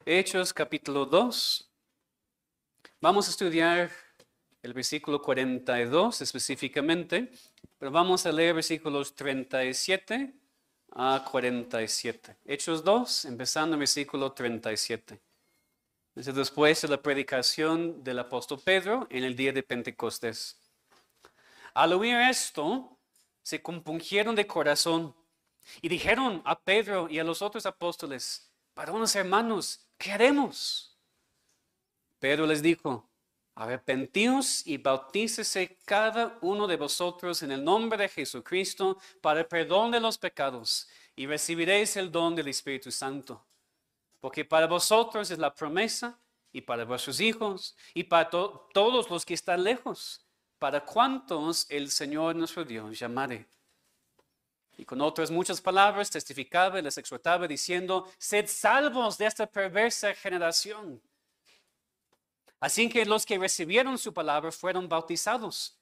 Hechos capítulo 2. Vamos a estudiar el versículo 42 específicamente, pero vamos a leer versículos 37 a 47. Hechos 2, empezando en versículo 37. Después de la predicación del apóstol Pedro en el día de Pentecostés. Al oír esto, se compungieron de corazón y dijeron a Pedro y a los otros apóstoles: varones hermanos, ¿qué haremos? Pedro les dijo: arrepentíos y bautícese cada uno de vosotros en el nombre de Jesucristo para el perdón de los pecados, y recibiréis el don del Espíritu Santo. Porque para vosotros es la promesa, y para vuestros hijos, y para todos los que están lejos, para cuantos el Señor nuestro Dios llamare. Y con otras muchas palabras testificaba y les exhortaba diciendo: sed salvos de esta perversa generación. Así que los que recibieron su palabra fueron bautizados,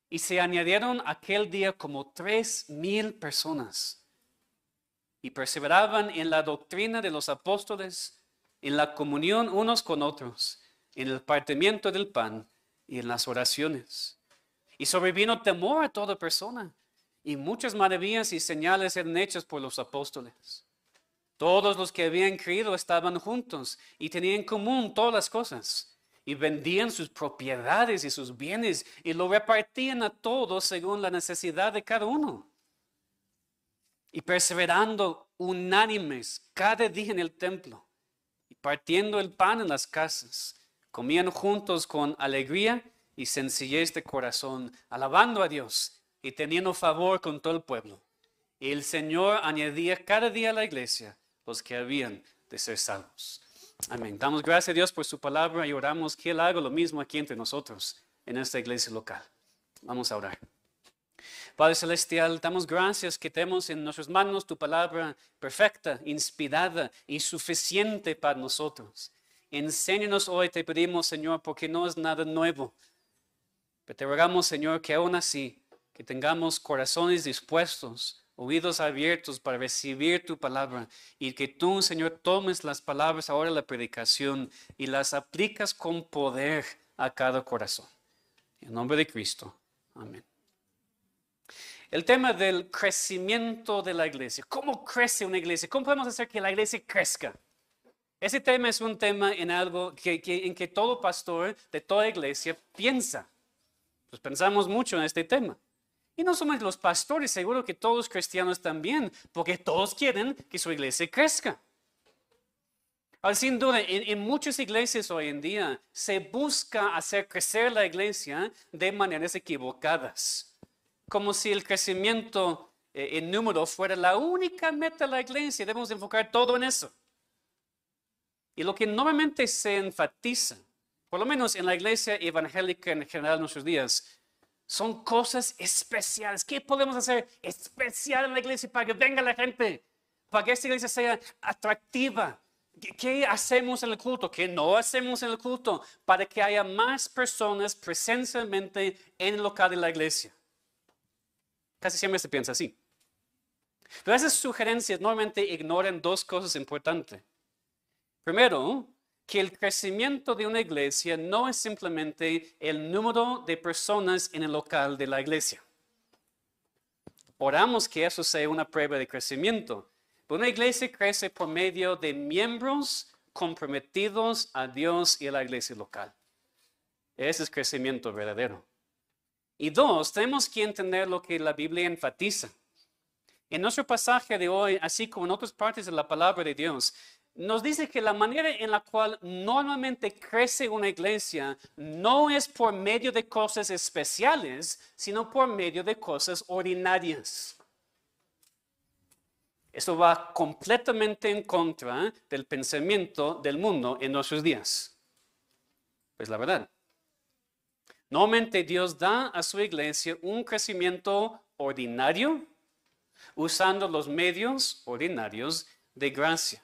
y se añadieron aquel día como 3,000 personas. Y perseveraban en la doctrina de los apóstoles, en la comunión unos con otros, en el partimiento del pan y en las oraciones. Y sobrevino temor a toda persona, y muchas maravillas y señales eran hechas por los apóstoles. Todos los que habían creído estaban juntos y tenían en común todas las cosas, y vendían sus propiedades y sus bienes y lo repartían a todos según la necesidad de cada uno. Y perseverando unánimes cada día en el templo, y partiendo el pan en las casas, comían juntos con alegría y sencillez de corazón, alabando a Dios y teniendo favor con todo el pueblo. Y el Señor añadía cada día a la iglesia los que habían de ser salvos. Amén. Damos gracias a Dios por su palabra y oramos que Él haga lo mismo aquí entre nosotros en esta iglesia local. Vamos a orar. Padre Celestial, damos gracias que tenemos en nuestras manos tu palabra perfecta, inspirada y suficiente para nosotros. Enséñanos hoy, te pedimos, Señor, porque no es nada nuevo. Pero te rogamos, Señor, que aún así, que tengamos corazones dispuestos, oídos abiertos para recibir tu palabra, y que tú, Señor, tomes las palabras ahora de la predicación y las aplicas con poder a cada corazón. En nombre de Cristo. Amén. El tema del crecimiento de la iglesia. ¿Cómo crece una iglesia? ¿Cómo podemos hacer que la iglesia crezca? Ese tema es un tema en algo en que todo pastor de toda iglesia piensa. Pues pensamos mucho en este tema. Y no somos los pastores, seguro que todos los cristianos también, porque todos quieren que su iglesia crezca. Ahora, sin duda, en muchas iglesias hoy en día se busca hacer crecer la iglesia de maneras equivocadas. Como si el crecimiento en número fuera la única meta de la iglesia. Debemos enfocar todo en eso. Y lo que normalmente se enfatiza, por lo menos en la iglesia evangélica en general en nuestros días, son cosas especiales. ¿Qué podemos hacer especial en la iglesia para que venga la gente? Para que esta iglesia sea atractiva. ¿Qué hacemos en el culto? ¿Qué no hacemos en el culto? Para que haya más personas presencialmente en el local de la iglesia. Casi siempre se piensa así. Pero esas sugerencias normalmente ignoran dos cosas importantes. Primero, que el crecimiento de una iglesia no es simplemente el número de personas en el local de la iglesia. Oramos que eso sea una prueba de crecimiento. Pero una iglesia crece por medio de miembros comprometidos a Dios y a la iglesia local. Ese es crecimiento verdadero. Y dos, tenemos que entender lo que la Biblia enfatiza. En nuestro pasaje de hoy, así como en otras partes de la palabra de Dios, nos dice que la manera en la cual normalmente crece una iglesia no es por medio de cosas especiales, sino por medio de cosas ordinarias. Eso va completamente en contra del pensamiento del mundo en nuestros días. Pues la verdad. Normalmente Dios da a su iglesia un crecimiento ordinario, usando los medios ordinarios de gracia.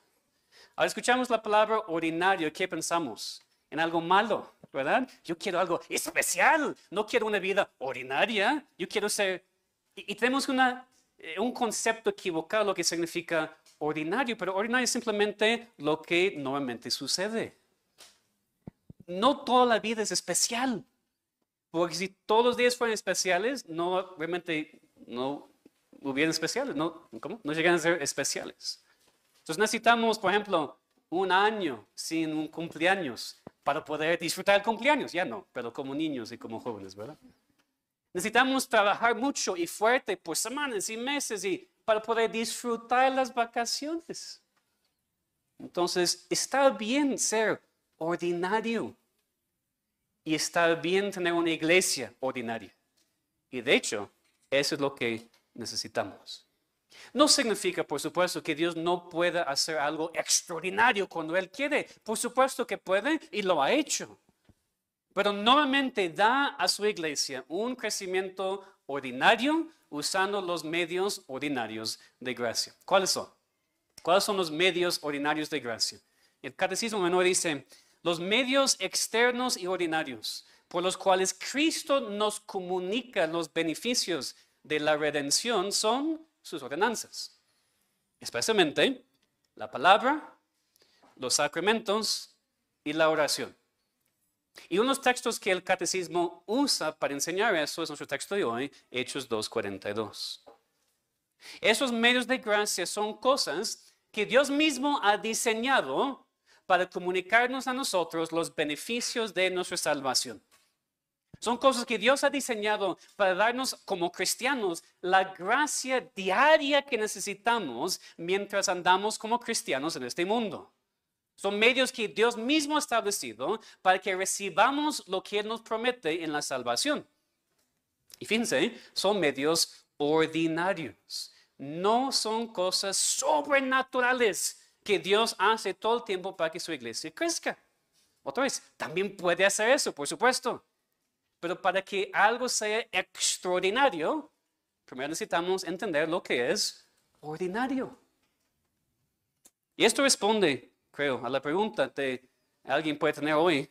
Ahora escuchamos la palabra ordinario, ¿qué pensamos? En algo malo, ¿verdad? Yo quiero algo especial, no quiero una vida ordinaria, yo quiero ser... Y tenemos un concepto equivocado de lo que significa ordinario, pero ordinario es simplemente lo que normalmente sucede. No toda la vida es especial, porque si todos los días fueran especiales, no realmente no hubieran especiales, no, ¿cómo? No llegan a ser especiales. Entonces necesitamos, por ejemplo, un año sin un cumpleaños para poder disfrutar el cumpleaños. Ya no, pero como niños y como jóvenes, ¿verdad? Necesitamos trabajar mucho y fuerte por semanas y meses para poder disfrutar las vacaciones. Entonces, está bien ser ordinario y está bien tener una iglesia ordinaria. Y de hecho, eso es lo que necesitamos. No significa, por supuesto, que Dios no pueda hacer algo extraordinario cuando Él quiere. Por supuesto que puede y lo ha hecho. Pero normalmente da a su iglesia un crecimiento ordinario usando los medios ordinarios de gracia. ¿Cuáles son? ¿Cuáles son los medios ordinarios de gracia? El Catecismo Menor dice, los medios externos y ordinarios por los cuales Cristo nos comunica los beneficios de la redención son sus ordenanzas, especialmente la palabra, los sacramentos y la oración. Y unos textos que el Catecismo usa para enseñar eso es nuestro texto de hoy, Hechos 2:42. Esos medios de gracia son cosas que Dios mismo ha diseñado para comunicarnos a nosotros los beneficios de nuestra salvación. Son cosas que Dios ha diseñado para darnos como cristianos la gracia diaria que necesitamos mientras andamos como cristianos en este mundo. Son medios que Dios mismo ha establecido para que recibamos lo que Él nos promete en la salvación. Y fíjense, son medios ordinarios. No son cosas sobrenaturales que Dios hace todo el tiempo para que su iglesia crezca. Otra vez, también puede hacer eso, por supuesto. Pero para que algo sea extraordinario, primero necesitamos entender lo que es ordinario. Y esto responde, creo, a la pregunta que alguien puede tener hoy.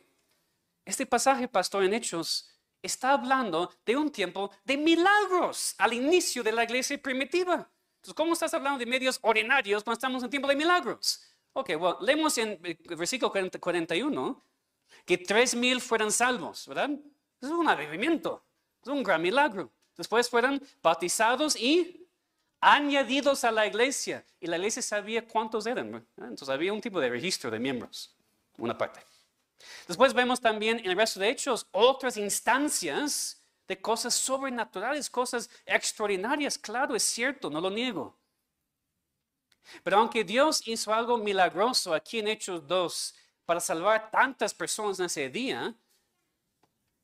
Este pasaje, pastor, en Hechos, está hablando de un tiempo de milagros al inicio de la iglesia primitiva. Entonces, ¿cómo estás hablando de medios ordinarios cuando estamos en tiempo de milagros? Ok, bueno, leemos en el versículo 41 que 3,000 fueran salvos, ¿verdad? Es un avivamiento, es un gran milagro. Después fueron bautizados y añadidos a la iglesia. Y la iglesia sabía cuántos eran, ¿verdad? Entonces había un tipo de registro de miembros, una parte. Después vemos también en el resto de Hechos otras instancias de cosas sobrenaturales, cosas extraordinarias. Claro, es cierto, no lo niego. Pero aunque Dios hizo algo milagroso aquí en Hechos 2 para salvar tantas personas en ese día,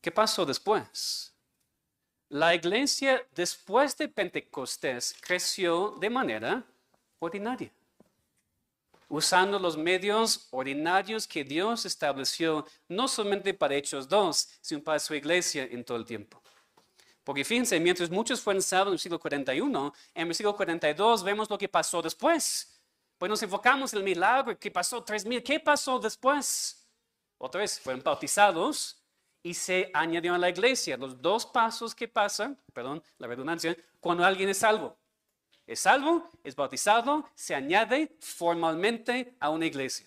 ¿qué pasó después? La iglesia después de Pentecostés creció de manera ordinaria, usando los medios ordinarios que Dios estableció, no solamente para Hechos 2, sino para su iglesia en todo el tiempo. Porque fíjense, mientras muchos fueron salvos en el versículo 41, en el versículo 42 vemos lo que pasó después. Pues nos enfocamos en el milagro, ¿qué pasó? 3,000, ¿qué pasó después? Otra vez, fueron bautizados y se añadieron a la iglesia. Los dos pasos que pasan, perdón, la redundancia, cuando alguien es salvo. Es salvo, es bautizado, se añade formalmente a una iglesia.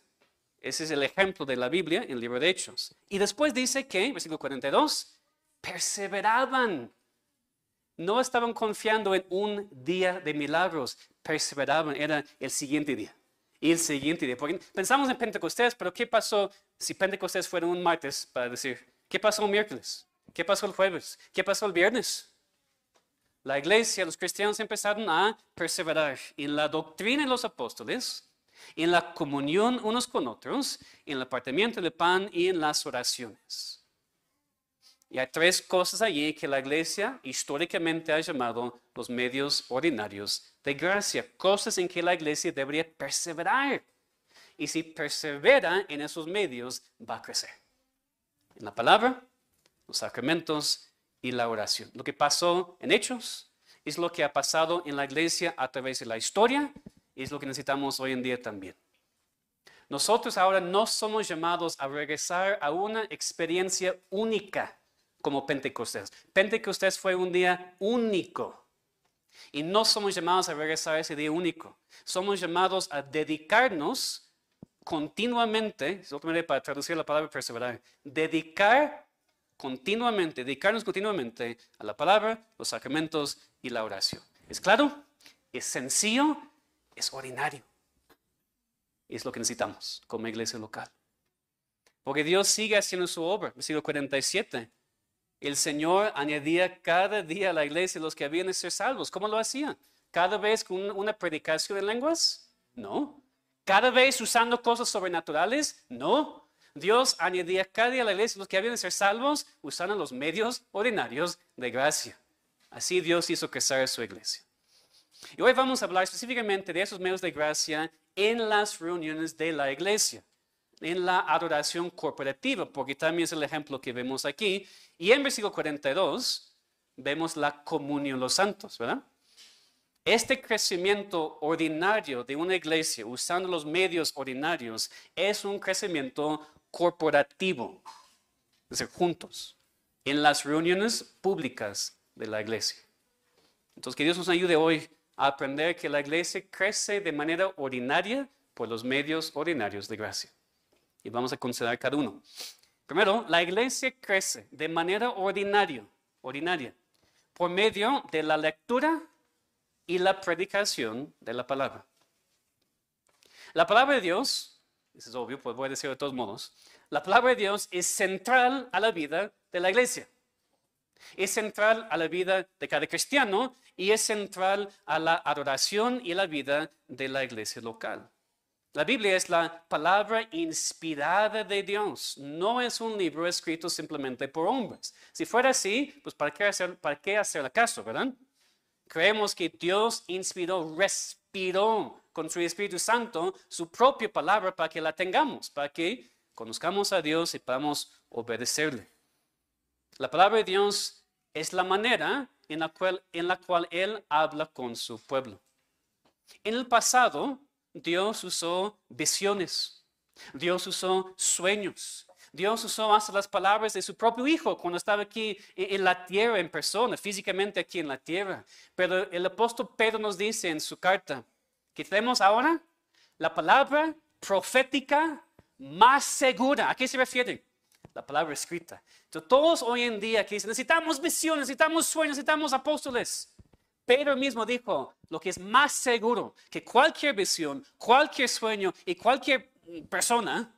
Ese es el ejemplo de la Biblia en el libro de Hechos. Y después dice que, versículo 42, perseveraban. No estaban confiando en un día de milagros, perseveraban, era el siguiente día. Y el siguiente día. Porque pensamos en Pentecostés, pero ¿qué pasó si Pentecostés fuera un martes, para decir? ¿Qué pasó el miércoles? ¿Qué pasó el jueves? ¿Qué pasó el viernes? La iglesia, los cristianos empezaron a perseverar en la doctrina de los apóstoles, en la comunión unos con otros, en el partimiento del pan y en las oraciones. Y hay tres cosas allí que la iglesia históricamente ha llamado los medios ordinarios de gracia, cosas en que la iglesia debería perseverar. Y si persevera en esos medios, va a crecer. En la palabra, los sacramentos y la oración. Lo que pasó en Hechos es lo que ha pasado en la iglesia a través de la historia y es lo que necesitamos hoy en día también. Nosotros ahora no somos llamados a regresar a una experiencia única como Pentecostés. Pentecostés fue un día único. Y no somos llamados a regresar a ese día único. Somos llamados a dedicarnos continuamente, es otra manera para traducir la palabra perseverar, dedicarnos continuamente a la palabra, los sacramentos y la oración. ¿Es claro? Es sencillo, es ordinario. Es lo que necesitamos como iglesia local. Porque Dios sigue haciendo su obra. Versículo 47. El Señor añadía cada día a la iglesia los que habían de ser salvos. ¿Cómo lo hacía? ¿Cada vez con una predicación en lenguas? No. ¿Cada vez usando cosas sobrenaturales? No. Dios añadía cada día a la iglesia los que habían de ser salvos usando los medios ordinarios de gracia. Así Dios hizo crecer su iglesia. Y hoy vamos a hablar específicamente de esos medios de gracia en las reuniones de la iglesia, en la adoración corporativa, porque también es el ejemplo que vemos aquí. Y en versículo 42 vemos la comunión de los santos, ¿verdad? Este crecimiento ordinario de una iglesia usando los medios ordinarios es un crecimiento corporativo, es decir, juntos, en las reuniones públicas de la iglesia. Entonces, que Dios nos ayude hoy a aprender que la iglesia crece de manera ordinaria por los medios ordinarios de gracia. Y vamos a considerar cada uno. Primero, la iglesia crece de manera ordinaria, por medio de la lectura y la predicación de la palabra. La palabra de Dios, eso es obvio, pues voy a decirlo de todos modos, la palabra de Dios es central a la vida de la iglesia. Es central a la vida de cada cristiano y es central a la adoración y la vida de la iglesia local. La Biblia es la palabra inspirada de Dios. No es un libro escrito simplemente por hombres. Si fuera así, pues ¿para qué hacer caso, verdad? Creemos que Dios respiró con su Espíritu Santo su propia palabra para que la tengamos, para que conozcamos a Dios y podamos obedecerle. La palabra de Dios es la manera en la cual Él habla con su pueblo. En el pasado, Dios usó visiones, Dios usó sueños, Dios usó hasta las palabras de su propio Hijo cuando estaba aquí en la tierra en persona, físicamente aquí en la tierra. Pero el apóstol Pedro nos dice en su carta que tenemos ahora la palabra profética más segura. ¿A qué se refiere? La palabra escrita. Entonces, todos hoy en día que dicen, necesitamos visiones, necesitamos sueños, necesitamos apóstoles. Pedro mismo dijo, lo que es más seguro que cualquier visión, cualquier sueño y cualquier persona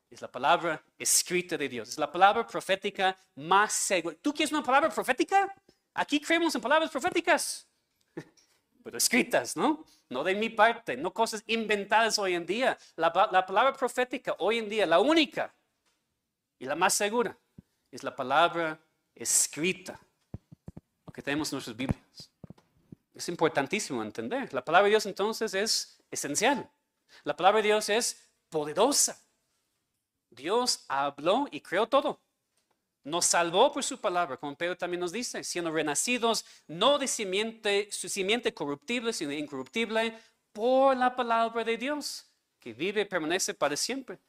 es la palabra escrita de Dios. Es la palabra profética más segura. ¿Tú quieres una palabra profética? Aquí creemos en palabras proféticas, pero escritas, ¿no? No de mi parte, no cosas inventadas hoy en día. La palabra profética hoy en día, la única y la más segura, es la palabra escrita, lo que tenemos en nuestras Biblias. Es importantísimo entender. La palabra de Dios entonces es esencial. La palabra de Dios es poderosa. Dios habló y creó todo. Nos salvó por su palabra, como Pedro también nos dice, siendo renacidos no de su simiente corruptible, sino incorruptible, por la palabra de Dios, que vive y permanece para siempre.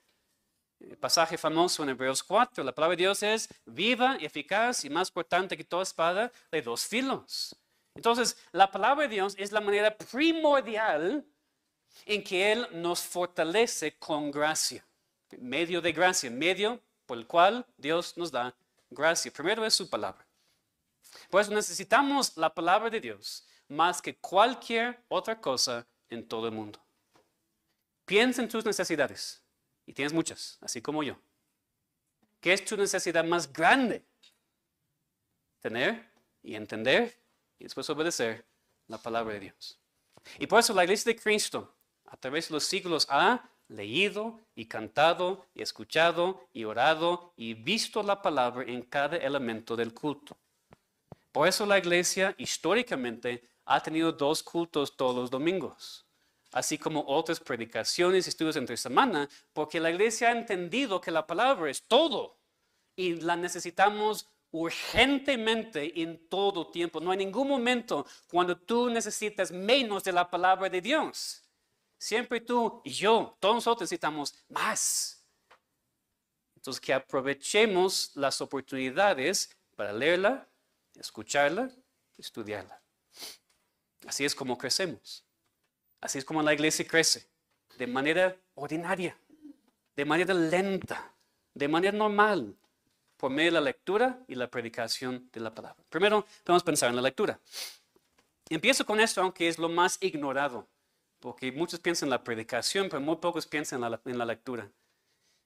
El pasaje famoso en Hebreos 4, la palabra de Dios es viva, eficaz y más cortante que toda espada de dos filos. Entonces, la palabra de Dios es la manera primordial en que Él nos fortalece con gracia. Medio de gracia, medio por el cual Dios nos da gracia. Primero es su palabra. Por eso necesitamos la palabra de Dios más que cualquier otra cosa en todo el mundo. Piensa en tus necesidades. Y tienes muchas, así como yo. ¿Qué es tu necesidad más grande? Tener y entender y después obedecer la palabra de Dios. Y por eso la iglesia de Cristo, a través de los siglos, ha leído y cantado y escuchado y orado y visto la palabra en cada elemento del culto. Por eso la iglesia históricamente ha tenido 2 cultos todos los domingos, así como otras predicaciones y estudios entre semana, porque la iglesia ha entendido que la palabra es todo y la necesitamos urgentemente en todo tiempo. No hay ningún momento cuando tú necesitas menos de la palabra de Dios. Siempre tú y yo, todos nosotros necesitamos más. Entonces, que aprovechemos las oportunidades para leerla, escucharla, estudiarla. Así es como crecemos. Así es como la iglesia crece. De manera ordinaria, de manera lenta, de manera normal, por medio de la lectura y la predicación de la palabra. Primero, vamos a pensar en la lectura. Empiezo con esto, aunque es lo más ignorado, porque muchos piensan en la predicación, pero muy pocos piensan en la lectura.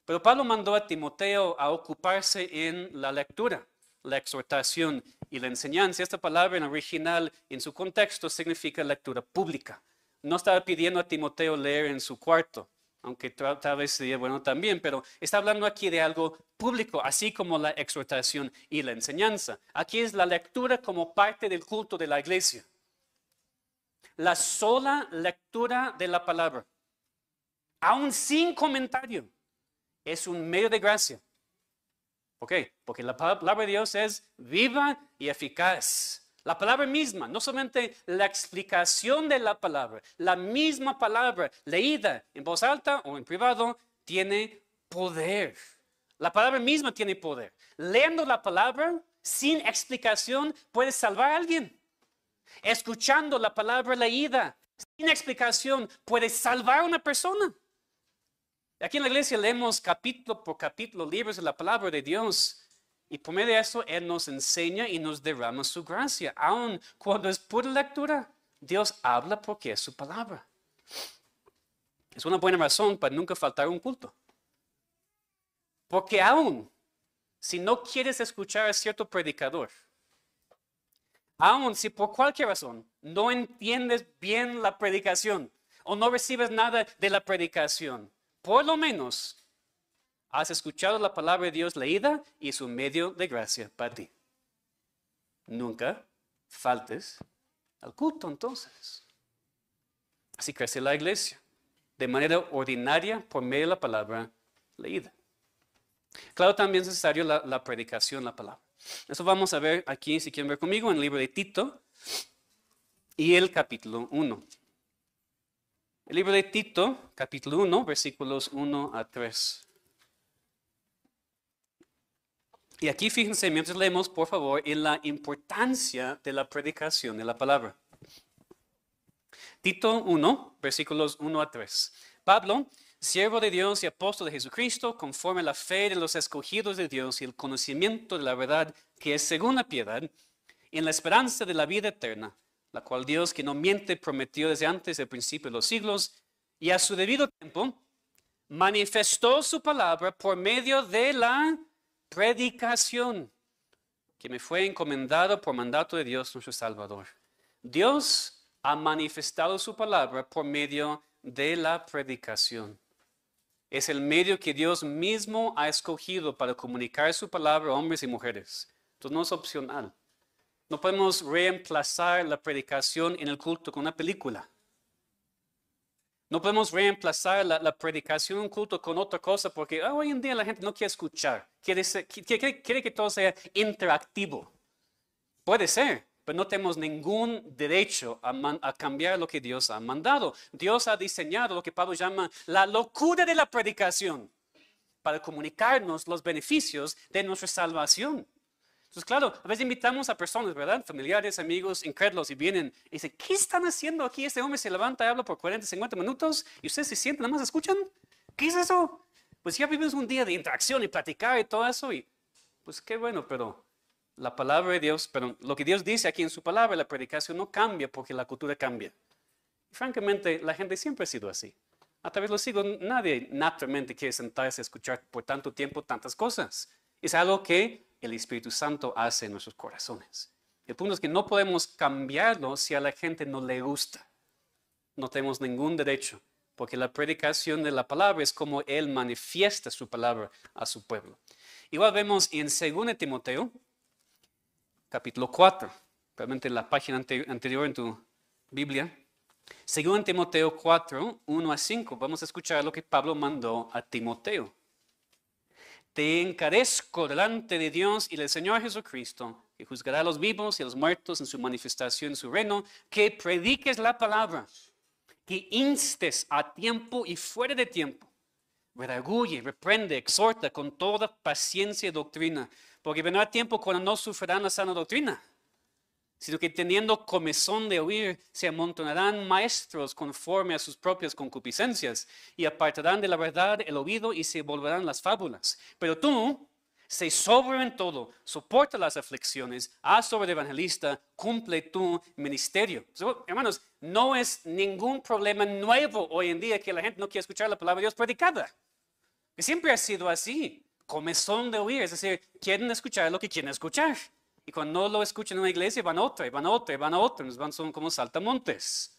Pero Pablo mandó a Timoteo a ocuparse en la lectura, la exhortación y la enseñanza. Esta palabra en original, en su contexto, significa lectura pública. No estaba pidiendo a Timoteo leer en su cuarto, aunque tal vez sería bueno también, pero está hablando aquí de algo público, así como la exhortación y la enseñanza. Aquí es la lectura como parte del culto de la iglesia. La sola lectura de la palabra, aún sin comentario, es un medio de gracia. ¿Por qué? Porque la palabra de Dios es viva y eficaz. La palabra misma, no solamente la explicación de la palabra, la misma palabra leída en voz alta o en privado tiene poder. La palabra misma tiene poder. Leyendo la palabra sin explicación puede salvar a alguien. Escuchando la palabra leída sin explicación puede salvar a una persona. Aquí en la iglesia leemos capítulo por capítulo libros de la palabra de Dios. Y por medio de eso, Él nos enseña y nos derrama su gracia. Aun cuando es pura lectura, Dios habla porque es su palabra. Es una buena razón para nunca faltar un culto. Porque aun si no quieres escuchar a cierto predicador, aun si por cualquier razón no entiendes bien la predicación o no recibes nada de la predicación, por lo menos has escuchado la palabra de Dios leída y es un medio de gracia para ti. Nunca faltes al culto entonces. Así crece la iglesia, de manera ordinaria por medio de la palabra leída. Claro, también es necesario la predicación, la palabra. Eso vamos a ver aquí, si quieren ver conmigo, en el libro de Tito y el capítulo 1. El libro de Tito, capítulo 1, versículos 1 a 3. Y aquí fíjense, mientras leemos, por favor, en la importancia de la predicación de la palabra. Tito 1, versículos 1 a 3. Pablo, siervo de Dios y apóstol de Jesucristo, conforme a la fe de los escogidos de Dios y el conocimiento de la verdad que es según la piedad, en la esperanza de la vida eterna, la cual Dios, que no miente, prometió desde antes del principio de los siglos, y a su debido tiempo, manifestó su palabra por medio de la predicación, que me fue encomendado por mandato de Dios nuestro Salvador. Dios ha manifestado su palabra por medio de la predicación. Es el medio que Dios mismo ha escogido para comunicar su palabra a hombres y mujeres. Entonces no es opcional. No podemos reemplazar la predicación en el culto con una película. No podemos reemplazar la predicación en un culto con otra cosa porque hoy en día la gente no quiere escuchar. Quiere que todo sea interactivo. Puede ser, pero no tenemos ningún derecho a cambiar lo que Dios ha mandado. Dios ha diseñado lo que Pablo llama la locura de la predicación para comunicarnos los beneficios de nuestra salvación. Entonces, claro, a veces invitamos a personas, ¿verdad? Familiares, amigos, incrédulos, y vienen y dicen, ¿qué están haciendo aquí? Este hombre se levanta y habla por 40, 50 minutos y ustedes se sienten, nada más escuchan. ¿Qué es eso? Pues ya vivimos un día de interacción y platicar y todo eso, y pues qué bueno, pero la palabra de Dios, pero lo que Dios dice aquí en su palabra, la predicación no cambia porque la cultura cambia. Y francamente, la gente siempre ha sido así. A través de los siglos, nadie naturalmente quiere sentarse a escuchar por tanto tiempo tantas cosas. Es algo que el Espíritu Santo hace en nuestros corazones. El punto es que no podemos cambiarlo si a la gente no le gusta. No tenemos ningún derecho, porque la predicación de la palabra es como Él manifiesta su palabra a su pueblo. Igual vemos en 2 Timoteo, capítulo 4, realmente en la página anterior en tu Biblia. 2 Timoteo 4, 1 a 5, vamos a escuchar lo que Pablo mandó a Timoteo. Te encarezco delante de Dios y del Señor Jesucristo, que juzgará a los vivos y a los muertos en su manifestación en su reino, que prediques la palabra, que instes a tiempo y fuera de tiempo, redarguye, reprende, exhorta con toda paciencia y doctrina, porque vendrá tiempo cuando no sufrirán la sana doctrina, sino que teniendo comezón de oír, se amontonarán maestros conforme a sus propias concupiscencias, y apartarán de la verdad el oído y se volverán las fábulas. Pero tú, sé sobrio en todo, soporta las aflicciones, haz obra de evangelista, cumple tu ministerio. Hermanos, no es ningún problema nuevo hoy en día que la gente no quiera escuchar la palabra de Dios predicada. Que siempre ha sido así, comezón de oír, es decir, quieren escuchar lo que quieren escuchar. Y cuando no lo escuchan en una iglesia, van a otra, y van a otra, y van a otra, son como saltamontes.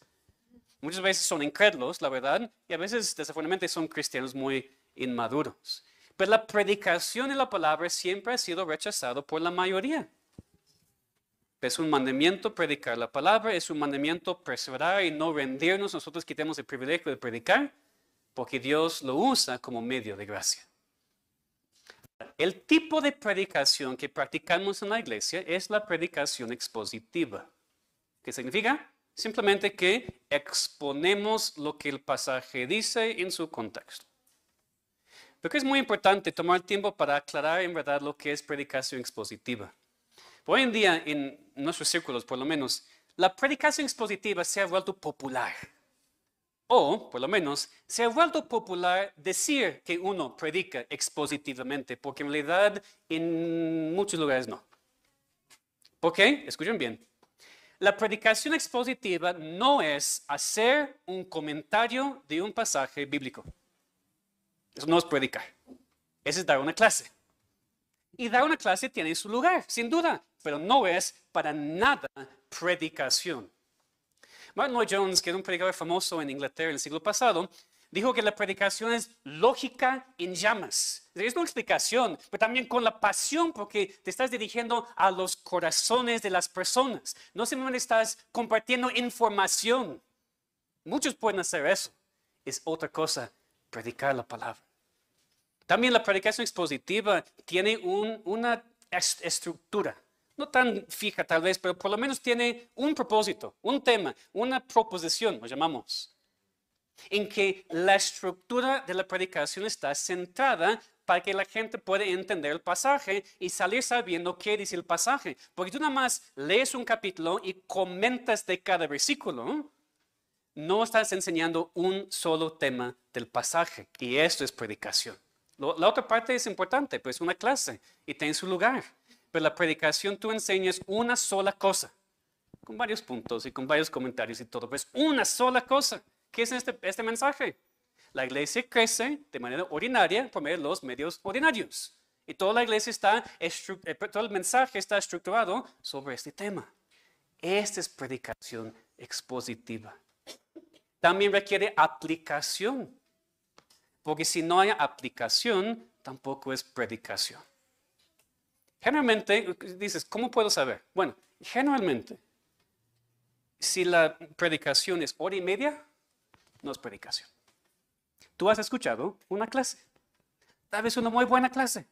Muchas veces son incrédulos, la verdad, y a veces, desafortunadamente, son cristianos muy inmaduros. Pero la predicación de la palabra siempre ha sido rechazado por la mayoría. Es un mandamiento predicar la palabra, es un mandamiento perseverar y no rendirnos. Nosotros quitemos el privilegio de predicar, porque Dios lo usa como medio de gracia. El tipo de predicación que practicamos en la iglesia es la predicación expositiva. ¿Qué significa? Simplemente que exponemos lo que el pasaje dice en su contexto. Porque es muy importante tomar tiempo para aclarar en verdad lo que es predicación expositiva. Hoy en día, en nuestros círculos por lo menos, la predicación expositiva se ha vuelto popular. O, por lo menos, se ha vuelto popular decir que uno predica expositivamente, porque en realidad en muchos lugares no. ¿Por qué? Escuchen bien. La predicación expositiva no es hacer un comentario de un pasaje bíblico. Eso no es predicar. Eso es dar una clase. Y dar una clase tiene su lugar, sin duda, pero no es para nada predicación. Martin Lloyd-Jones, que era un predicador famoso en Inglaterra en el siglo pasado, dijo que la predicación es lógica en llamas. Es una explicación, pero también con la pasión, porque te estás dirigiendo a los corazones de las personas. No simplemente estás compartiendo información. Muchos pueden hacer eso. Es otra cosa, predicar la palabra. También la predicación expositiva tiene una estructura. No tan fija tal vez, pero por lo menos tiene un propósito, un tema, una proposición, lo llamamos, en que la estructura de la predicación está centrada para que la gente pueda entender el pasaje y salir sabiendo qué dice el pasaje. Porque tú nada más lees un capítulo y comentas de cada versículo, no estás enseñando un solo tema del pasaje, y esto es predicación. La otra parte es importante, pues una clase, y tiene su lugar. Pero la predicación tú enseñas una sola cosa, con varios puntos y con varios comentarios y todo, pero es una sola cosa. ¿Qué es este mensaje? La iglesia crece de manera ordinaria por medio de los medios ordinarios. Y toda la iglesia todo el mensaje está estructurado sobre este tema. Esta es predicación expositiva. También requiere aplicación, porque si no hay aplicación, tampoco es predicación. Generalmente, dices, ¿cómo puedo saber? Bueno, generalmente, si la predicación es hora y media, no es predicación. Tú has escuchado una clase, tal vez una muy buena clase,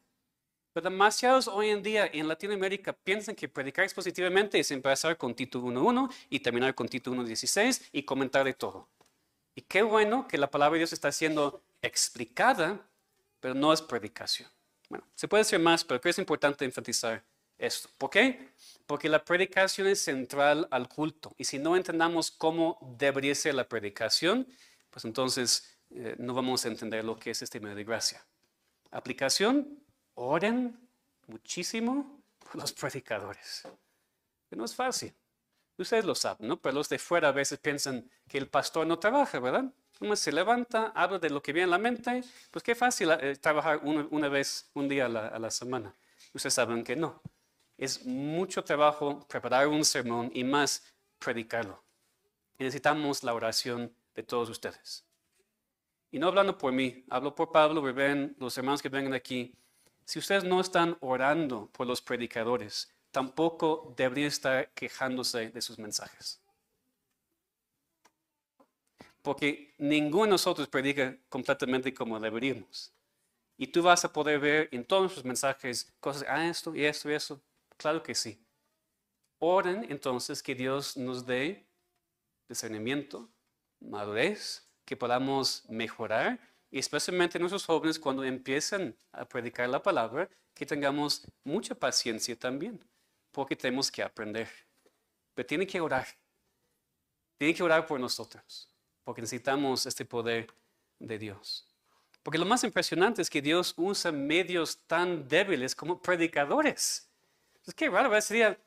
pero demasiados hoy en día en Latinoamérica piensan que predicar expositivamente es empezar con Tito 1.1 y terminar con Tito 1.16 y comentar de todo. Y qué bueno que la palabra de Dios está siendo explicada, pero no es predicación. Bueno, se puede decir más, pero creo que es importante enfatizar esto. ¿Por qué? Porque la predicación es central al culto. Y si no entendamos cómo debería ser la predicación, pues entonces no vamos a entender lo que es este medio de gracia. Aplicación, oren muchísimo por los predicadores. No es fácil. Ustedes lo saben, ¿no? Pero los de fuera a veces piensan que el pastor no trabaja, ¿verdad? Uno se levanta, habla de lo que viene a la mente, pues qué fácil trabajar un día a la semana. Ustedes saben que no. Es mucho trabajo preparar un sermón y más predicarlo. Y necesitamos la oración de todos ustedes. Y no hablando por mí, hablo por Pablo, Rubén, los hermanos que vengan aquí. Si ustedes no están orando por los predicadores, tampoco deberían estar quejándose de sus mensajes. Porque ninguno de nosotros predica completamente como deberíamos. Y tú vas a poder ver en todos nuestros mensajes cosas, esto y esto y eso. Claro que sí. Oren entonces que Dios nos dé discernimiento, madurez, que podamos mejorar. Y especialmente nuestros jóvenes cuando empiezan a predicar la palabra, que tengamos mucha paciencia también. Porque tenemos que aprender. pero tiene que orar. Tiene que orar por nosotros, porque necesitamos este poder de Dios. Porque lo más impresionante es que Dios usa medios tan débiles como predicadores. Es que raro, ¿verdad? Sería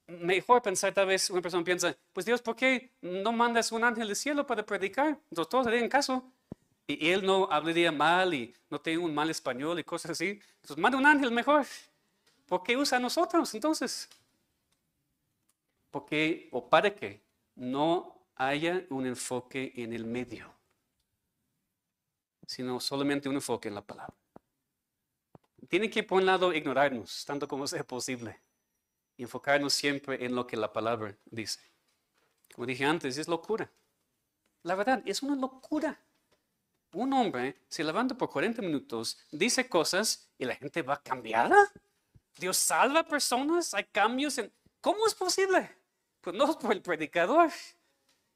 mejor pensar, tal vez una persona piensa, pues Dios, ¿por qué no mandas un ángel del cielo para predicar? Entonces todos harían caso. Y él no hablaría mal y no tiene un mal español y cosas así. Entonces manda un ángel mejor. ¿Por qué usa a nosotros entonces? Porque, o para que no haya un enfoque en el medio, sino solamente un enfoque en la palabra. Tiene que, por un lado, ignorarnos tanto como sea posible y enfocarnos siempre en lo que la palabra dice. Como dije antes, es locura. La verdad, es una locura. Un hombre se levanta por 40 minutos, dice cosas y la gente va cambiada. Dios salva personas, hay cambios en... ¿Cómo es posible? Pues no es por el predicador,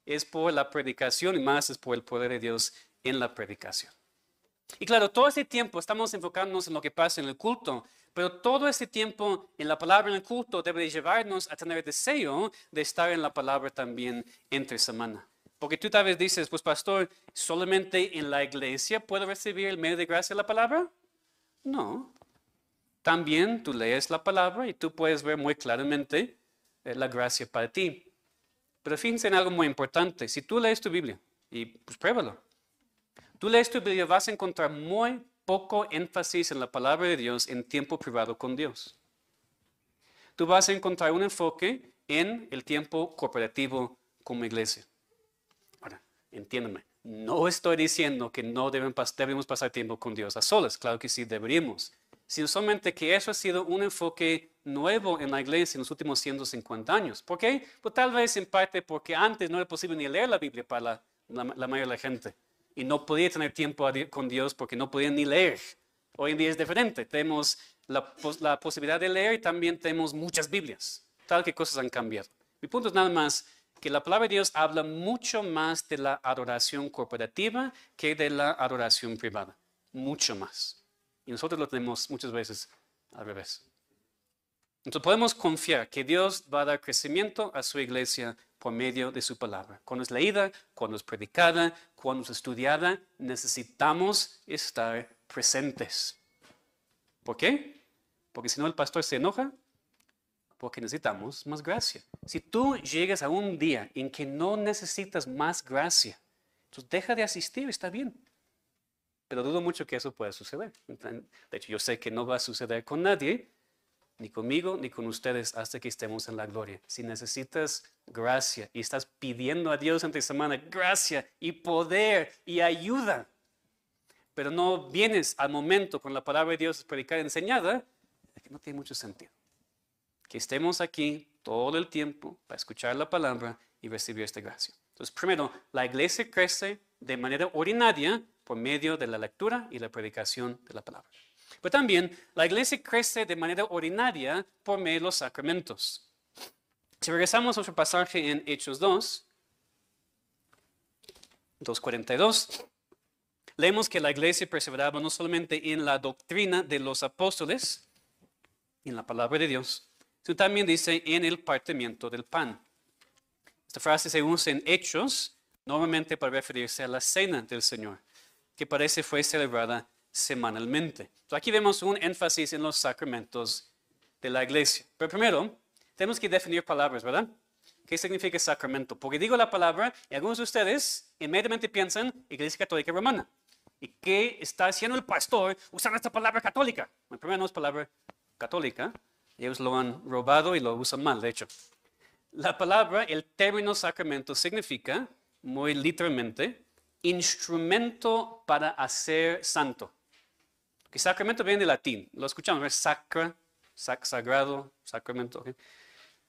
es por la predicación y más es por el poder de Dios en la predicación. Y claro, todo este tiempo estamos enfocándonos en lo que pasa en el culto, pero todo este tiempo en la palabra en el culto debe llevarnos a tener deseo de estar en la palabra también entre semana. Porque tú tal vez dices, pues pastor, ¿solamente en la iglesia puedo recibir el medio de gracia de la palabra? No. También tú lees la palabra y tú puedes ver muy claramente la gracia para ti. Pero fíjense en algo muy importante. Si tú lees tu Biblia, y pues pruébalo. Tú lees tu Biblia, vas a encontrar muy poco énfasis en la palabra de Dios en tiempo privado con Dios. Tú vas a encontrar un enfoque en el tiempo cooperativo como iglesia. Ahora, entiéndeme, no estoy diciendo que no debemos pasar tiempo con Dios a solas, claro que sí deberíamos, sino solamente que eso ha sido un enfoque nuevo en la iglesia en los últimos 150 años. ¿Por qué? Pues tal vez en parte porque antes no era posible ni leer la Biblia para la mayoría de la gente. Y no podía tener tiempo con Dios porque no podían ni leer. Hoy en día es diferente. Tenemos la posibilidad de leer y también tenemos muchas Biblias. Tal que cosas han cambiado. Mi punto es nada más que la palabra de Dios habla mucho más de la adoración corporativa que de la adoración privada. Mucho más. Y nosotros lo tenemos muchas veces al revés. Entonces podemos confiar que Dios va a dar crecimiento a su iglesia por medio de su palabra. Cuando es leída, cuando es predicada, cuando es estudiada, necesitamos estar presentes. ¿Por qué? Porque si no el pastor se enoja, porque necesitamos más gracia. Si tú llegas a un día en que no necesitas más gracia, entonces deja de asistir, está bien. Pero dudo mucho que eso pueda suceder. De hecho, yo sé que no va a suceder con nadie, ni conmigo, ni con ustedes, hasta que estemos en la gloria. Si necesitas gracia y estás pidiendo a Dios entre semana gracia y poder y ayuda, pero no vienes al momento con la palabra de Dios predicada enseñada, es que no tiene mucho sentido. Que estemos aquí todo el tiempo para escuchar la palabra y recibir esta gracia. Entonces, primero, la iglesia crece de manera ordinaria por medio de la lectura y la predicación de la palabra. Pero también la iglesia crece de manera ordinaria por medio de los sacramentos. Si regresamos a nuestro pasaje en Hechos 2:42, leemos que la iglesia perseveraba no solamente en la doctrina de los apóstoles, en la palabra de Dios, sino también dice en el partimiento del pan. Esta frase se usa en Hechos, normalmente para referirse a la cena del Señor, que parece fue celebrada semanalmente. Entonces aquí vemos un énfasis en los sacramentos de la iglesia. Pero primero, tenemos que definir palabras, ¿verdad? ¿Qué significa sacramento? Porque digo la palabra y algunos de ustedes inmediatamente piensan Iglesia Católica Romana. ¿Y qué está haciendo el pastor usando esta palabra católica? Bueno, primero no es palabra católica. Ellos lo han robado y lo usan mal, de hecho. La palabra, el término sacramento significa, muy literalmente, instrumento para hacer santo. Que sacramento viene de latín, lo escuchamos, es sacra, sagrado, sacramento. ¿Okay?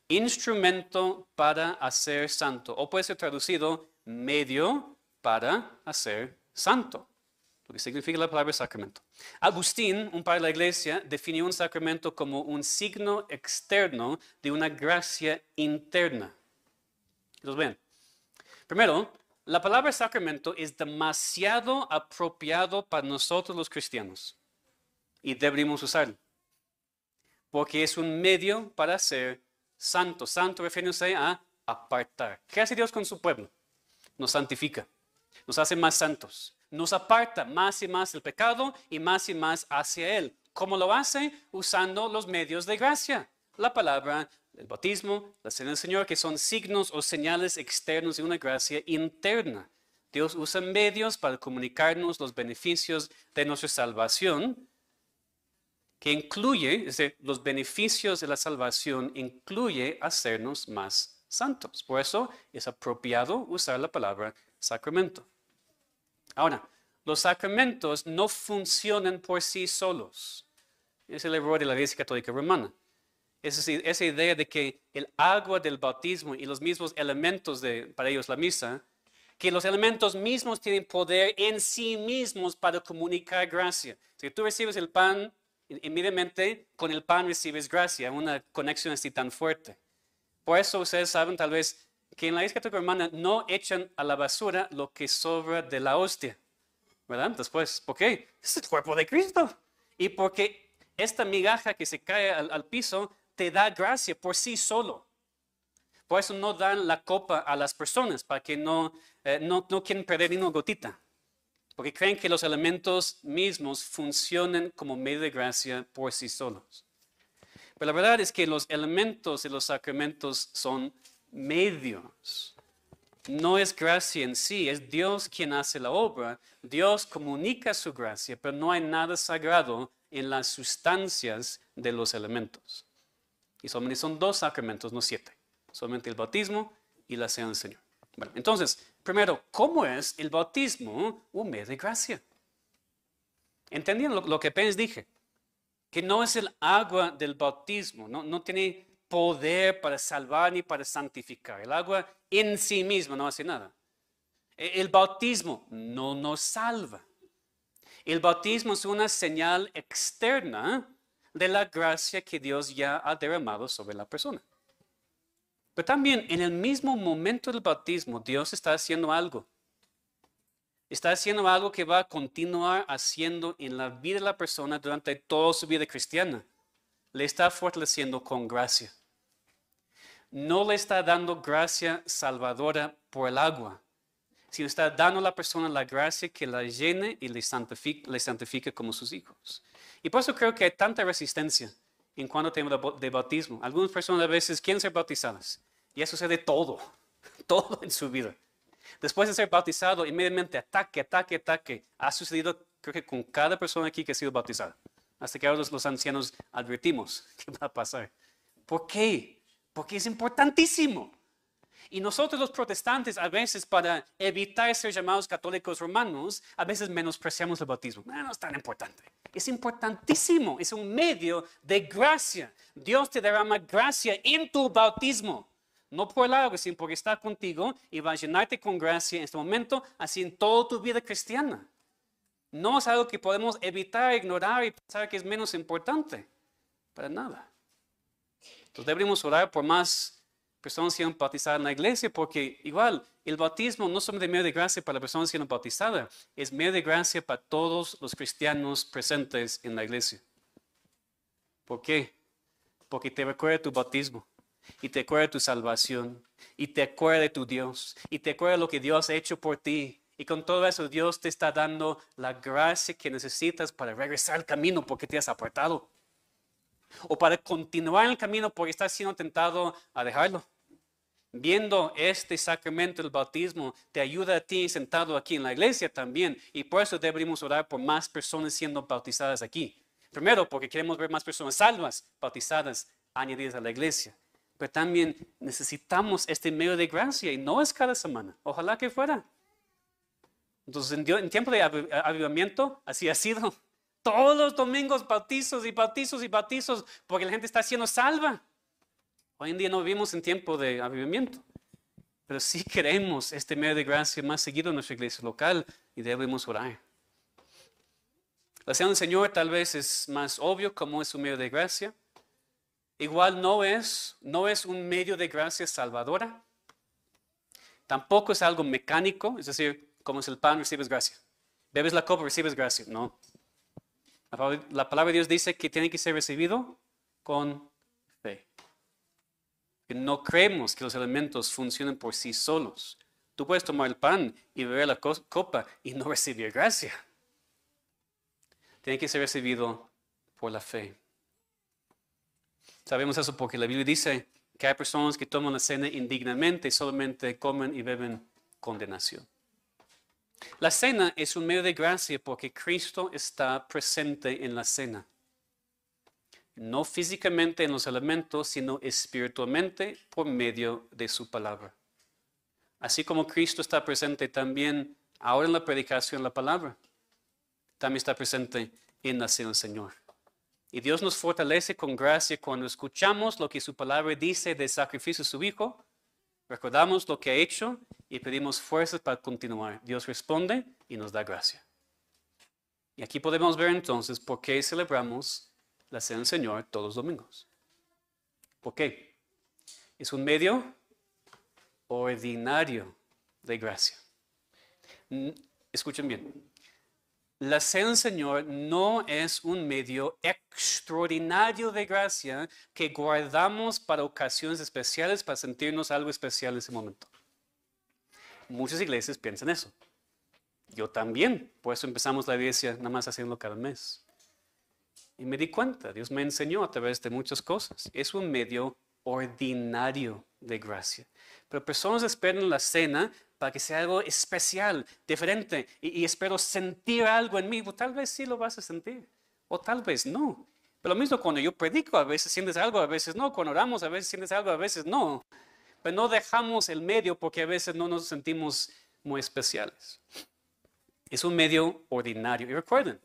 Instrumento para hacer santo, o puede ser traducido medio para hacer santo, lo que significa la palabra sacramento. Agustín, un padre de la iglesia, definió un sacramento como un signo externo de una gracia interna. ¿Los ven? Primero, la palabra sacramento es demasiado apropiado para nosotros los cristianos y deberíamos usarlo, porque es un medio para ser santo. Santo refiriéndose a apartar. ¿Qué hace Dios con su pueblo? Nos santifica, nos hace más santos, nos aparta más y más del pecado y más hacia Él. ¿Cómo lo hace? Usando los medios de gracia. La palabra, el bautismo, la cena del Señor, que son signos o señales externos de una gracia interna. Dios usa medios para comunicarnos los beneficios de nuestra salvación, que incluye, es decir, los beneficios de la salvación incluye hacernos más santos. Por eso es apropiado usar la palabra sacramento. Ahora, los sacramentos no funcionan por sí solos. Es el error de la Iglesia Católica Romana. Es decir, esa idea de que el agua del bautismo y los mismos elementos para ellos la misa, que los elementos mismos tienen poder en sí mismos para comunicar gracia. Si tú recibes el pan, inmediatamente con el pan recibes gracia, una conexión así tan fuerte. Por eso ustedes saben tal vez que en la Iglesia Católica Romana no echan a la basura lo que sobra de la hostia, ¿verdad? Después, ¿por qué? Es el cuerpo de Cristo. Y porque esta migaja que se cae al piso te da gracia por sí solo. Por eso no dan la copa a las personas, para que no quieren perder ni una gotita. Porque creen que los elementos mismos funcionan como medio de gracia por sí solos. Pero la verdad es que los elementos de los sacramentos son medios. No es gracia en sí, es Dios quien hace la obra. Dios comunica su gracia, pero no hay nada sagrado en las sustancias de los elementos. Y solamente son 2 sacramentos, no 7. Solamente el bautismo y la cena del Señor. Bueno, entonces, primero, ¿cómo es el bautismo un medio de gracia? ¿Entendieron lo que apenas dije? Que no es el agua del bautismo, no tiene poder para salvar ni para santificar. El agua en sí misma no hace nada. El bautismo no nos salva. El bautismo es una señal externa de la gracia que Dios ya ha derramado sobre la persona. Pero también en el mismo momento del bautismo, Dios está haciendo algo. Está haciendo algo que va a continuar haciendo en la vida de la persona durante toda su vida cristiana. Le está fortaleciendo con gracia. No le está dando gracia salvadora por el agua, sino está dando a la persona la gracia que la llene y le santifique como sus hijos. Y por eso creo que hay tanta resistencia en cuanto al tema de bautismo. Algunas personas a veces quieren ser bautizadas y eso sucede todo en su vida. Después de ser bautizado, inmediatamente ataque. Ha sucedido, creo que con cada persona aquí que ha sido bautizada. Hasta que ahora los ancianos advertimos qué va a pasar. ¿Por qué? Porque es importantísimo. Y nosotros los protestantes a veces para evitar ser llamados católicos romanos, a veces menospreciamos el bautismo. No es tan importante. Es importantísimo. Es un medio de gracia. Dios te derrama gracia en tu bautismo. No por el agua, sino porque está contigo y va a llenarte con gracia en este momento, así en toda tu vida cristiana. No es algo que podemos evitar, ignorar y pensar que es menos importante. Para nada. Entonces deberíamos orar por más personas siendo bautizadas en la iglesia, porque igual el bautismo no es solamente medio de gracia para la persona siendo bautizada, es medio de gracia para todos los cristianos presentes en la iglesia. ¿Por qué? Porque te recuerda tu bautismo, y te acuerda de tu salvación, y te acuerda de tu Dios, y te acuerda de lo que Dios ha hecho por ti. Y con todo eso Dios te está dando la gracia que necesitas para regresar al camino porque te has apartado. O para continuar en el camino porque estás siendo tentado a dejarlo. Viendo este sacramento del bautismo te ayuda a ti sentado aquí en la iglesia también. Y por eso deberíamos orar por más personas siendo bautizadas aquí. Primero porque queremos ver más personas salvas, bautizadas, añadidas a la iglesia. Pero también necesitamos este medio de gracia y no es cada semana. Ojalá que fuera. Entonces en tiempo de avivamiento así ha sido. Todos los domingos bautizos y bautizos y bautizos porque la gente está siendo salva. Hoy en día no vivimos en tiempo de avivamiento, pero sí queremos este medio de gracia más seguido en nuestra iglesia local y debemos orar. La cena del Señor tal vez es más obvio como es un medio de gracia. Igual no es un medio de gracia salvadora. Tampoco es algo mecánico, es decir, como es el pan, recibes gracia. Bebes la copa, recibes gracia. No. La palabra de Dios dice que tiene que ser recibido con fe. que no creemos que los elementos funcionen por sí solos. Tú puedes tomar el pan y beber la copa y no recibir gracia. Tiene que ser recibido por la fe. Sabemos eso porque la Biblia dice que hay personas que toman la cena indignamente y solamente comen y beben condenación. La cena es un medio de gracia porque Cristo está presente en la cena. No físicamente en los elementos, sino espiritualmente por medio de su palabra. Así como Cristo está presente también ahora en la predicación de la palabra, también está presente en la cena del Señor. Y Dios nos fortalece con gracia cuando escuchamos lo que su palabra dice del sacrificio de su Hijo, recordamos lo que ha hecho y pedimos fuerzas para continuar. Dios responde y nos da gracia. Y aquí podemos ver entonces por qué celebramos la cena del Señor todos los domingos. ¿Por qué? Es un medio ordinario de gracia. Escuchen bien. La cena del Señor no es un medio extraordinario de gracia que guardamos para ocasiones especiales, para sentirnos algo especial en ese momento. Muchas iglesias piensan eso. Yo también, por eso empezamos la iglesia nada más haciéndolo cada mes. Y me di cuenta, Dios me enseñó a través de muchas cosas. Es un medio ordinario de gracia. Pero personas esperan la cena para que sea algo especial, diferente, y espero sentir algo en mí. Pues, tal vez sí lo vas a sentir, o tal vez no. Pero lo mismo cuando yo predico, a veces sientes algo, a veces no. Cuando oramos, a veces sientes algo, a veces no. Pero no dejamos el medio porque a veces no nos sentimos muy especiales. Es un medio ordinario. Y recuerden,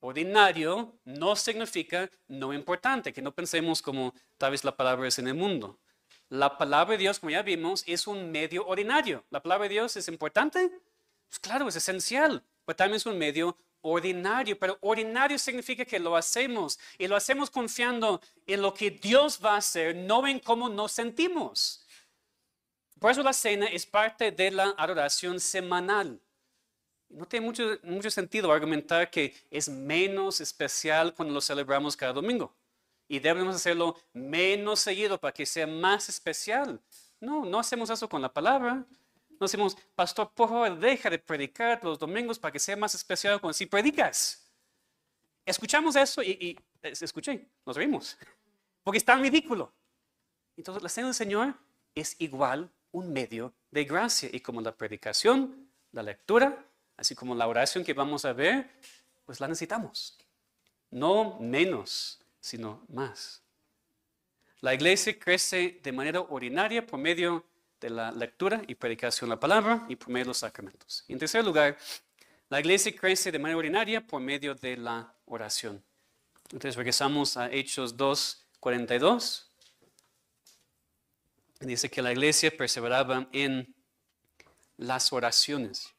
ordinario no significa no importante, que no pensemos como tal vez la palabra es en el mundo. La palabra de Dios, como ya vimos, es un medio ordinario. ¿La palabra de Dios es importante? Pues claro, es esencial, pero también es un medio ordinario. Pero ordinario significa que lo hacemos y lo hacemos confiando en lo que Dios va a hacer, no en cómo nos sentimos. Por eso la cena es parte de la adoración semanal. No tiene mucho sentido argumentar que es menos especial cuando lo celebramos cada domingo. Y debemos hacerlo menos seguido para que sea más especial. No hacemos eso con la palabra. No decimos, pastor, por favor, deja de predicar los domingos para que sea más especial cuando sí predicas. Escuchamos eso y escuché, nos reímos. Porque es tan ridículo. Entonces, la cena del Señor es igual un medio de gracia. Y como la predicación, la lectura, así como la oración que vamos a ver, pues la necesitamos. No menos, sino más. La iglesia crece de manera ordinaria por medio de la lectura y predicación de la palabra y por medio de los sacramentos. En tercer lugar, la iglesia crece de manera ordinaria por medio de la oración. Entonces regresamos a Hechos 2:42. Dice que la iglesia perseveraba en las oraciones.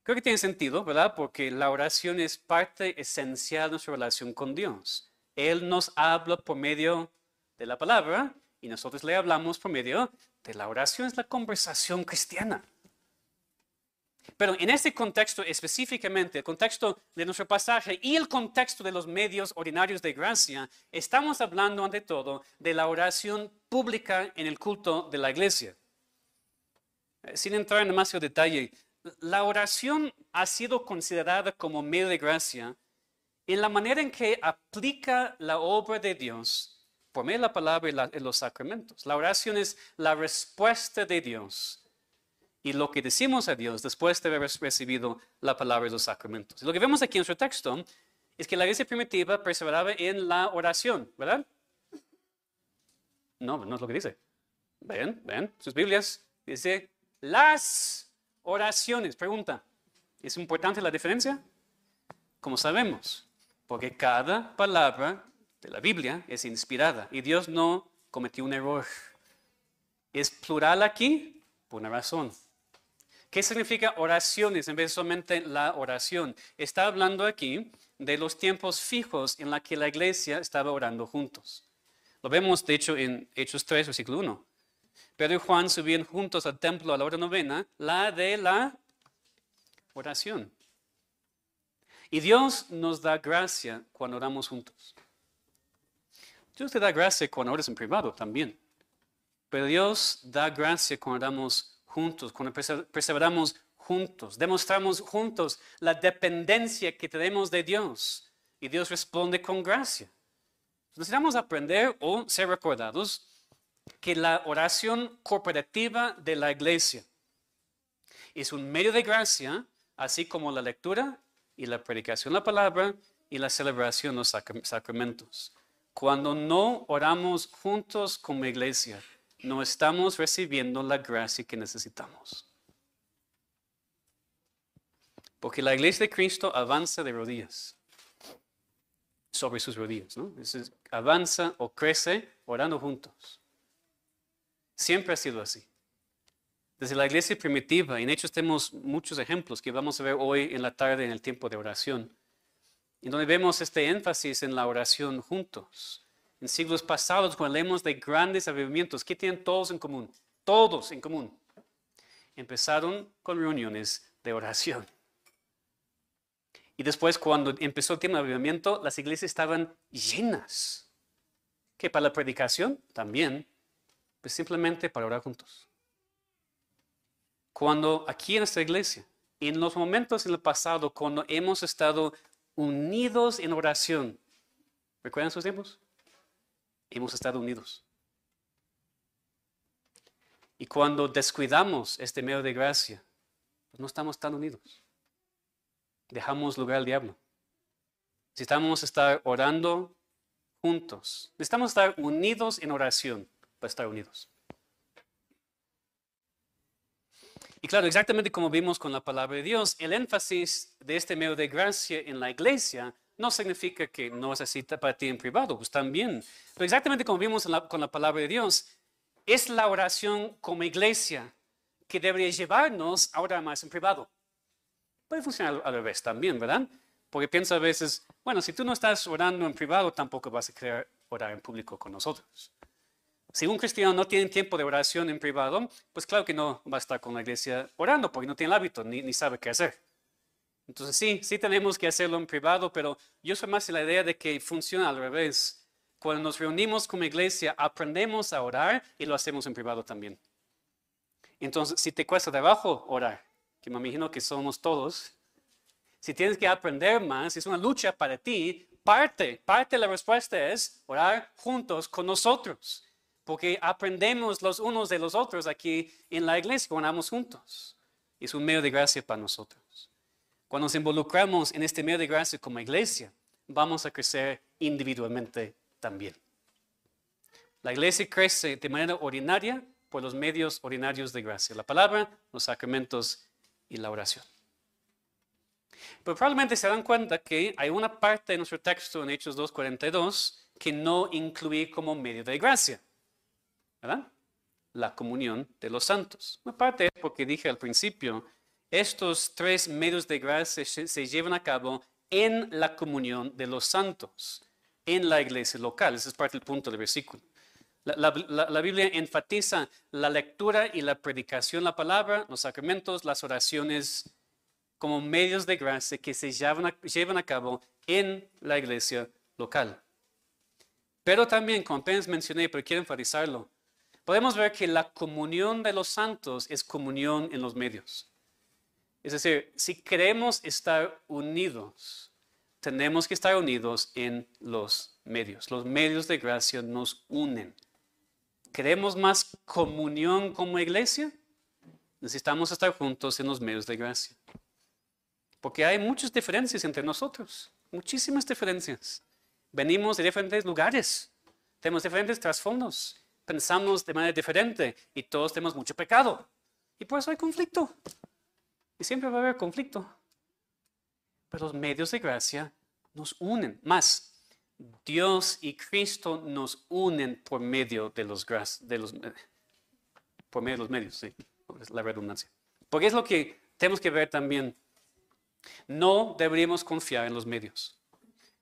Creo que tiene sentido, ¿verdad? Porque la oración es parte esencial de nuestra relación con Dios. Él nos habla por medio de la palabra y nosotros le hablamos por medio de la oración. Es la conversación cristiana. Pero en este contexto específicamente, el contexto de nuestro pasaje y el contexto de los medios ordinarios de gracia, estamos hablando ante todo de la oración pública en el culto de la iglesia. Sin entrar en demasiado detalle, la oración ha sido considerada como medio de gracia en la manera en que aplica la obra de Dios por medio de la palabra y los sacramentos. La oración es la respuesta de Dios y lo que decimos a Dios después de haber recibido la palabra y los sacramentos. Y lo que vemos aquí en nuestro texto es que la iglesia primitiva perseveraba en la oración, ¿verdad? No es lo que dice. Ven, sus Biblias. Dice las oraciones. Pregunta, ¿es importante la diferencia? Como sabemos, porque cada palabra de la Biblia es inspirada y Dios no cometió un error. Es plural aquí por una razón. ¿Qué significa oraciones en vez de solamente la oración? Está hablando aquí de los tiempos fijos en los que la iglesia estaba orando juntos. Lo vemos, de hecho, en Hechos 3, versículo 1. Pedro y Juan subían juntos al templo a la hora novena, la de la oración. Y Dios nos da gracia cuando oramos juntos. Dios te da gracia cuando oras en privado también. Pero Dios da gracia cuando oramos juntos, cuando perseveramos juntos, demostramos juntos la dependencia que tenemos de Dios. Y Dios responde con gracia. Necesitamos aprender o ser recordados que la oración corporativa de la iglesia es un medio de gracia, así como la lectura y la predicación de la palabra y la celebración de los sacramentos. Cuando no oramos juntos como iglesia, no estamos recibiendo la gracia que necesitamos. Porque la iglesia de Cristo avanza de rodillas, sobre sus rodillas, ¿no? Entonces, avanza o crece orando juntos. Siempre ha sido así. Desde la iglesia primitiva, en Hechos tenemos muchos ejemplos que vamos a ver hoy en la tarde en el tiempo de oración, en donde vemos este énfasis en la oración juntos. En siglos pasados, cuando leemos de grandes avivamientos, ¿qué tienen todos en común? Todos en común. Empezaron con reuniones de oración. Y después, cuando empezó el tiempo de avivamiento, las iglesias estaban llenas. ¿Qué? ¿Para la predicación? También. Pues simplemente para orar juntos. Cuando aquí en esta iglesia, en los momentos en el pasado, cuando hemos estado unidos en oración, ¿recuerdan esos tiempos? Hemos estado unidos. Y cuando descuidamos este medio de gracia, pues no estamos tan unidos. Dejamos lugar al diablo. Necesitamos estar orando juntos. Necesitamos estar unidos en oración para estar unidos. Y claro, exactamente como vimos con la palabra de Dios, el énfasis de este medio de gracia en la iglesia no significa que no es así para ti en privado, pues también. Pero exactamente como vimos con la palabra de Dios, es la oración como iglesia que debería llevarnos a orar más en privado. Puede funcionar al revés también, ¿verdad? Porque piensa a veces, bueno, si tú no estás orando en privado, tampoco vas a querer orar en público con nosotros. Si un cristiano no tiene tiempo de oración en privado, pues claro que no va a estar con la iglesia orando, porque no tiene el hábito, ni sabe qué hacer. Entonces sí tenemos que hacerlo en privado, pero yo soy más de la idea de que funciona al revés. Cuando nos reunimos como iglesia, aprendemos a orar y lo hacemos en privado también. Entonces, si te cuesta trabajo orar, que me imagino que somos todos, si tienes que aprender más, es una lucha para ti, parte de la respuesta es orar juntos con nosotros. Porque aprendemos los unos de los otros aquí en la iglesia, cuando oramos juntos. Es un medio de gracia para nosotros. Cuando nos involucramos en este medio de gracia como iglesia, vamos a crecer individualmente también. La iglesia crece de manera ordinaria por los medios ordinarios de gracia. La palabra, los sacramentos y la oración. Pero probablemente se dan cuenta que hay una parte de nuestro texto en Hechos 2:42 que no incluye como medio de gracia. ¿Verdad? La comunión de los santos. Una parte es porque dije al principio, estos tres medios de gracia se llevan a cabo en la comunión de los santos, en la iglesia local. Ese es parte del punto del versículo. La Biblia enfatiza la lectura y la predicación de la palabra, los sacramentos, las oraciones, como medios de gracia que se llevan a cabo en la iglesia local. Pero también, como apenas mencioné, pero quiero enfatizarlo, podemos ver que la comunión de los santos es comunión en los medios. Es decir, si queremos estar unidos, tenemos que estar unidos en los medios. Los medios de gracia nos unen. ¿Queremos más comunión como iglesia? Necesitamos estar juntos en los medios de gracia. Porque hay muchas diferencias entre nosotros, muchísimas diferencias. Venimos de diferentes lugares, tenemos diferentes trasfondos. Pensamos de manera diferente y todos tenemos mucho pecado. Y por eso hay conflicto. Y siempre va a haber conflicto. Pero los medios de gracia nos unen. Más, Dios y Cristo nos unen por medio de los medios, sí, es la redundancia. Porque es lo que tenemos que ver también. No deberíamos confiar en los medios.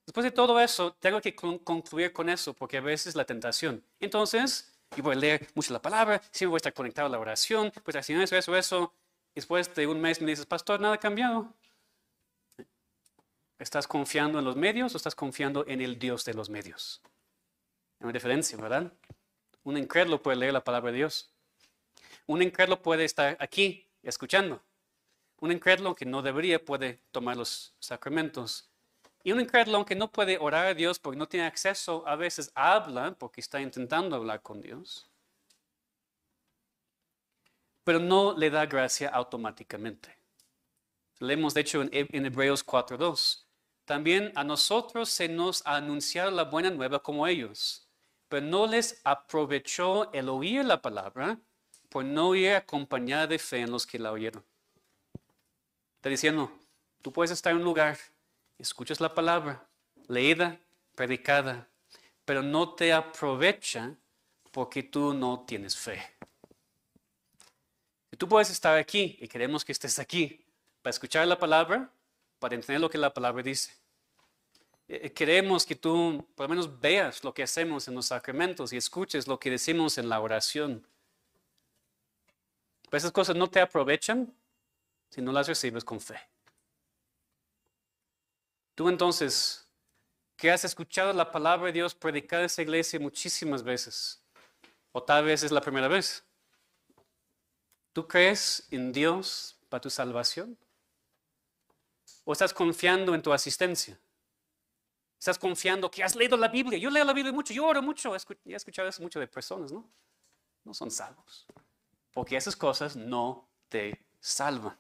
Después de todo eso, tengo que concluir con eso, porque a veces la tentación. Entonces, yo voy a leer mucho la palabra, siempre voy a estar conectado a la oración, pues haciendo eso. Después de un mes me dices, pastor, nada ha cambiado. ¿Estás confiando en los medios o estás confiando en el Dios de los medios? Hay una diferencia, ¿verdad? Un incrédulo puede leer la palabra de Dios. Un incrédulo puede estar aquí escuchando. Un incrédulo que no debería puede tomar los sacramentos. Y un incrédulo que no puede orar a Dios porque no tiene acceso, a veces habla porque está intentando hablar con Dios. Pero no le da gracia automáticamente. Leemos de hecho en Hebreos 4:2. También a nosotros se nos ha anunciado la buena nueva como ellos, pero no les aprovechó el oír la palabra por no ir acompañada de fe en los que la oyeron. Está diciendo, tú puedes estar en un lugar, escuchas la palabra, leída, predicada, pero no te aprovecha porque tú no tienes fe. Y tú puedes estar aquí y queremos que estés aquí para escuchar la palabra, para entender lo que la palabra dice. Queremos que tú por lo menos veas lo que hacemos en los sacramentos y escuches lo que decimos en la oración. Pero esas cosas no te aprovechan si no las recibes con fe. Tú entonces, que has escuchado la palabra de Dios predicada en esta iglesia muchísimas veces, o tal vez es la primera vez, ¿tú crees en Dios para tu salvación? ¿O estás confiando en tu asistencia? ¿Estás confiando que has leído la Biblia? Yo leo la Biblia mucho, yo oro mucho. He escuchado eso mucho de personas, ¿no? No son salvos. Porque esas cosas no te salvan.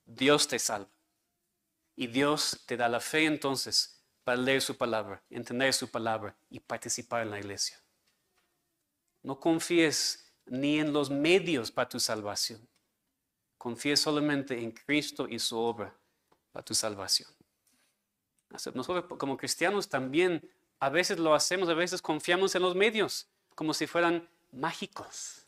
Dios te salva. Y Dios te da la fe entonces para leer su palabra, entender su palabra y participar en la iglesia. No confíes ni en los medios para tu salvación. Confíes solamente en Cristo y su obra para tu salvación. Nosotros como cristianos también a veces lo hacemos, a veces confiamos en los medios como si fueran mágicos.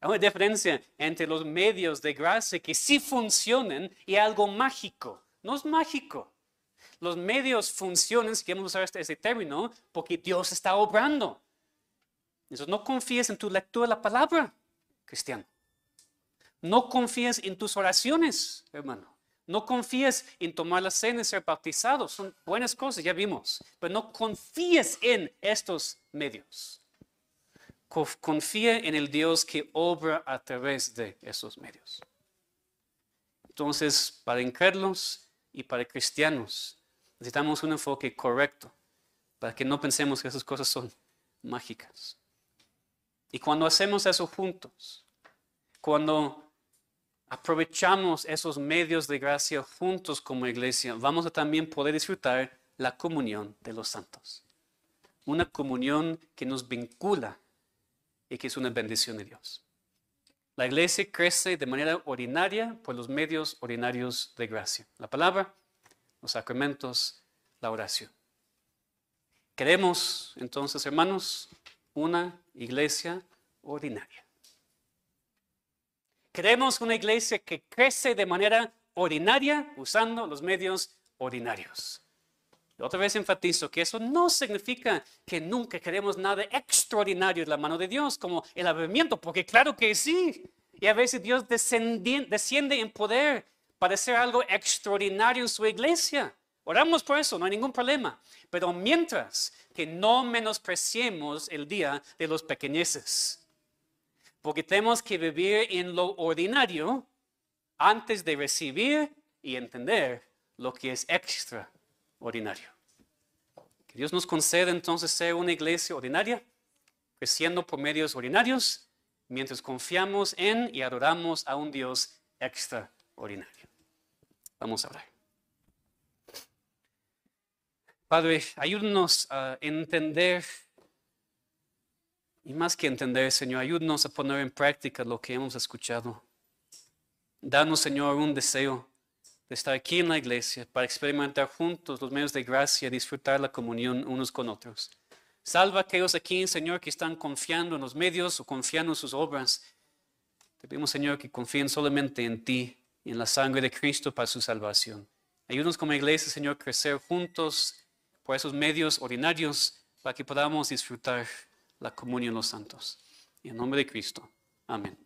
Hay una diferencia entre los medios de gracia que sí funcionan y algo mágico. No es mágico. Los medios funcionan, si queremos usar ese término, porque Dios está obrando. Entonces no confíes en tu lectura de la palabra, cristiano. No confíes en tus oraciones, hermano. No confíes en tomar la cena y ser bautizado. Son buenas cosas, ya vimos. Pero no confíes en estos medios. Confía en el Dios que obra a través de esos medios. Entonces, para incrédulos y para cristianos, necesitamos un enfoque correcto para que no pensemos que esas cosas son mágicas. Y cuando hacemos eso juntos, cuando aprovechamos esos medios de gracia juntos como iglesia, vamos a también poder disfrutar la comunión de los santos. Una comunión que nos vincula y que es una bendición de Dios. La iglesia crece de manera ordinaria por los medios ordinarios de gracia. La palabra, los sacramentos, la oración. Queremos entonces, hermanos, una iglesia ordinaria. Queremos una iglesia que crece de manera ordinaria usando los medios ordinarios. Y otra vez enfatizo que eso no significa que nunca queremos nada extraordinario en la mano de Dios, como el avivamiento, porque claro que sí. Y a veces Dios desciende en poder para hacer algo extraordinario en su iglesia. Oramos por eso, no hay ningún problema. Pero mientras que no menospreciemos el día de los pequeñeces. Porque tenemos que vivir en lo ordinario antes de recibir y entender lo que es extraordinario. Que Dios nos conceda entonces ser una iglesia ordinaria, creciendo por medios ordinarios, mientras confiamos en y adoramos a un Dios extraordinario. Vamos a orar. Padre, ayúdanos a entender. Y más que entender, Señor, ayúdanos a poner en práctica lo que hemos escuchado. Danos, Señor, un deseo de estar aquí en la iglesia para experimentar juntos los medios de gracia y disfrutar la comunión unos con otros. Salva a aquellos aquí, Señor, que están confiando en los medios o confiando en sus obras. Te pedimos, Señor, que confíen solamente en ti y en la sangre de Cristo para su salvación. Ayúdanos como iglesia, Señor, a crecer juntos por esos medios ordinarios para que podamos disfrutar la comunión de los santos. En nombre de Cristo. Amén.